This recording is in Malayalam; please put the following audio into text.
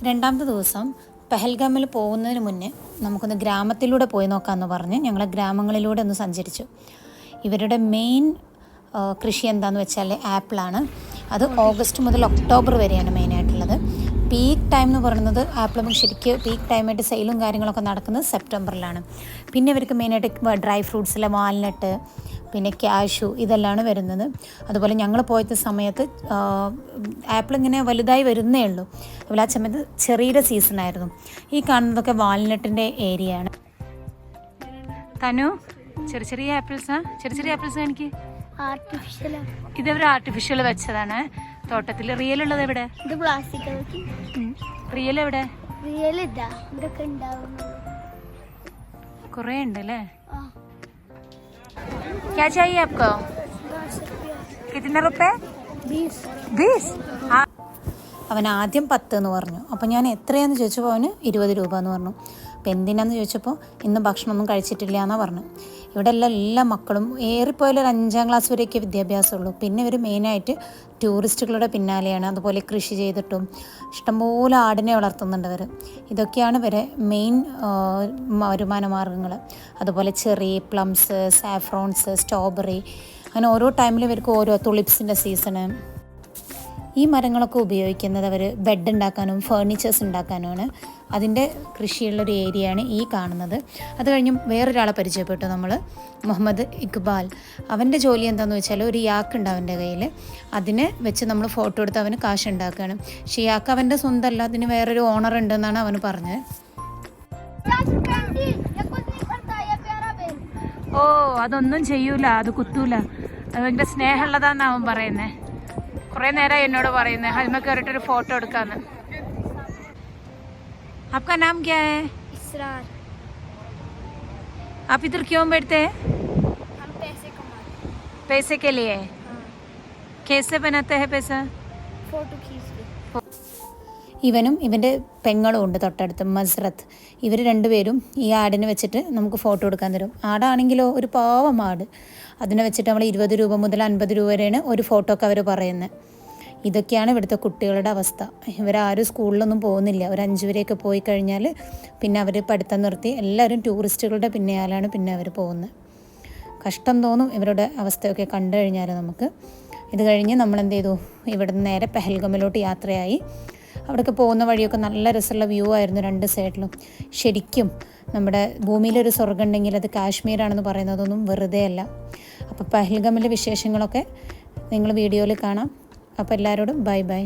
രണ്ടാമത്തെ ദിവസം പെഹൽഗാമിൽ പോകുന്നതിന് മുന്നേ നമുക്കൊന്ന് ഗ്രാമത്തിലൂടെ പോയി നോക്കാമെന്ന് പറഞ്ഞ് ഞങ്ങൾ ഗ്രാമങ്ങളിലൂടെ ഒന്ന് സഞ്ചരിച്ചു. ഇവരുടെ മെയിൻ കൃഷി എന്താണെന്ന് വെച്ചാൽ ആപ്പിളാണ്. അത് ഓഗസ്റ്റ് മുതൽ ഒക്ടോബർ വരെയാണ് മെയിനായിട്ടുള്ളത്. പീക്ക് ടൈം എന്ന് പറയുന്നത് ആപ്പിൾ ശരിക്ക് പീക്ക് ടൈമായിട്ട് സെയിലും കാര്യങ്ങളൊക്കെ നടക്കുന്നത് സെപ്റ്റംബറിലാണ്. പിന്നെ ഇവർക്ക് മെയിനായിട്ട് ഡ്രൈ ഫ്രൂട്ട്സിലെ വാൽനട്ട്, പിന്നെ ക്യാഷു ഇതെല്ലാം വരുന്നത്. അതുപോലെ ഞങ്ങൾ പോയത്തെ സമയത്ത് ആപ്പിൾ ഇങ്ങനെ വലുതായി വരുന്നേ ഉള്ളൂ. അതുപോലെ ആ സമയത്ത് ചെറിയുടെ സീസണായിരുന്നു. ഈ കാണുന്നതൊക്കെ വാൽനട്ടിൻ്റെ ഏരിയയാണ്. തനു, ചെറിയ ചെറിയ ആപ്പിൾസ് എനിക്ക് ഇതെവരെ ആർട്ടിഫിഷ്യൽ വെച്ചതാണ് തോട്ടത്തിൽ. റിയൽ ഉള്ളത് എവിടെ? റിയൽ എവിടെ? കുറേ ഉണ്ട് അല്ലേ? क्या चाहिए आपको? कितने रुपए? 20. അവൻ ആദ്യം 10 എന്ന് പറഞ്ഞു. അപ്പോൾ ഞാൻ എത്രയാന്ന് ചോദിച്ചപ്പോൾ അവന് 20 രൂപ എന്ന് പറഞ്ഞു. അപ്പോൾ എന്തിനാന്ന് ചോദിച്ചപ്പോൾ ഇന്ന് ഭക്ഷണമൊന്നും കഴിച്ചിട്ടില്ല എന്നാണ് പറഞ്ഞു. ഇവിടെ എല്ലാ മക്കളും ഏറിപ്പോയാലും ഒരു 5ാം ക്ലാസ് വരെയൊക്കെ വിദ്യാഭ്യാസമുള്ളൂ. പിന്നെ ഇവർ മെയിനായിട്ട് ടൂറിസ്റ്റുകളുടെ പിന്നാലെയാണ്. അതുപോലെ കൃഷി ചെയ്തിട്ടും ഇഷ്ടംപോലെ ആടിനെ വളർത്തുന്നുണ്ട് അവർ. ഇതൊക്കെയാണ് ഇവരെ മെയിൻ വരുമാന മാർഗ്ഗങ്ങൾ. അതുപോലെ ചെറി, പ്ലംസ്, സാഫ്രോൺസ്, സ്ട്രോബെറി, അങ്ങനെ ഓരോ ടൈമിലും ഇവർക്ക് ഓരോ തുളിപ്സിൻ്റെ സീസണ്. ഈ മരങ്ങളൊക്കെ ഉപയോഗിക്കുന്നത് അവർ ബെഡ് ഉണ്ടാക്കാനും ഫേർണിച്ചേഴ്സ് ഉണ്ടാക്കാനുമാണ്. അതിൻ്റെ കൃഷിയുള്ളൊരു ഏരിയയാണ് ഈ കാണുന്നത്. അത് കഴിഞ്ഞ് വേറൊരാളെ പരിചയപ്പെട്ടു നമ്മൾ, മുഹമ്മദ് ഇക്ബാൽ. അവൻ്റെ ജോലി എന്താണെന്ന് വെച്ചാൽ ഒരു യാക്കുണ്ട് അവൻ്റെ കയ്യിൽ. അതിനെ വെച്ച് നമ്മൾ ഫോട്ടോ എടുത്ത് അവന് കാശ് ഉണ്ടാക്കുകയാണ്. പക്ഷേ യാക്ക് അവൻ്റെ സ്വന്തമല്ല, അതിന് വേറൊരു ഓണർ ഉണ്ടെന്നാണ് അവന് പറഞ്ഞത്. ഓ, അതൊന്നും ചെയ്യൂല, അത് കുത്തൂല, അതിൻ്റെ സ്നേഹമുള്ളതാണെന്ന് അവൻ പറയുന്നത്. കുറേ നേരമായി എന്നോട് പറയുന്നത് അതിന് കയറിയിട്ടൊരു ഫോട്ടോ എടുക്കാന്ന്. आपका नाम क्या है? इसरार. आप इधर क्यों बैठते हैं? हम पैसे कमाते हैं. पैसे के लिए? हाँ. कैसे बनाते हैं पैसा? फोटो खींच के. ഇവനും ഇവൻ്റെ പെങ്ങളും ഉണ്ട് തൊട്ടടുത്ത്, മസ്രത്ത്. ഇവർ രണ്ടുപേരും ഈ ആടിനെ വെച്ചിട്ട് നമുക്ക് ഫോട്ടോ എടുക്കാൻ തരും. ആടാണെങ്കിലോ ഒരു പാവം ആട്. അതിനെ വെച്ചിട്ട് നമ്മൾ 20 രൂപ മുതൽ 50 രൂപ വരെയാണ് ഒരു ഫോട്ടോക്ക് അവർ പറയുന്നത്. ഇതൊക്കെയാണ് ഇവിടുത്തെ കുട്ടികളുടെ അവസ്ഥ. ഇവരാരും സ്കൂളിലൊന്നും പോകുന്നില്ല. ഒരു 5 വരെയൊക്കെ പോയി കഴിഞ്ഞാൽ പിന്നെ അവർ പഠിത്തം നിർത്തി എല്ലാവരും ടൂറിസ്റ്റുകളുടെ പിന്നാലാണ് പിന്നെ അവർ പോകുന്നത്. കഷ്ടം തോന്നും ഇവരുടെ അവസ്ഥയൊക്കെ കണ്ടു കഴിഞ്ഞാൽ നമുക്ക്. ഇത് കഴിഞ്ഞ് നമ്മൾ എന്ത് ചെയ്തു, ഇവിടെ നിന്ന് നേരെ പെഹൽഗമിലോട്ട് യാത്രയായി. അവിടെയൊക്കെ പോകുന്ന വഴിയൊക്കെ നല്ല രസമുള്ള വ്യൂ ആയിരുന്നു 2 സൈഡിലും. ശരിക്കും നമ്മുടെ ഭൂമിയിലൊരു സ്വർഗ്ഗം ഉണ്ടെങ്കിൽ അത് കാശ്മീരാണെന്ന് പറയുന്നതൊന്നും വെറുതെ അല്ല. അപ്പോൾ പെഹൽഗമിലെ വിശേഷങ്ങളൊക്കെ നിങ്ങൾ വീഡിയോയിൽ കാണാം. അപ്പോൾ എല്ലാവരോടും ബൈ ബൈ.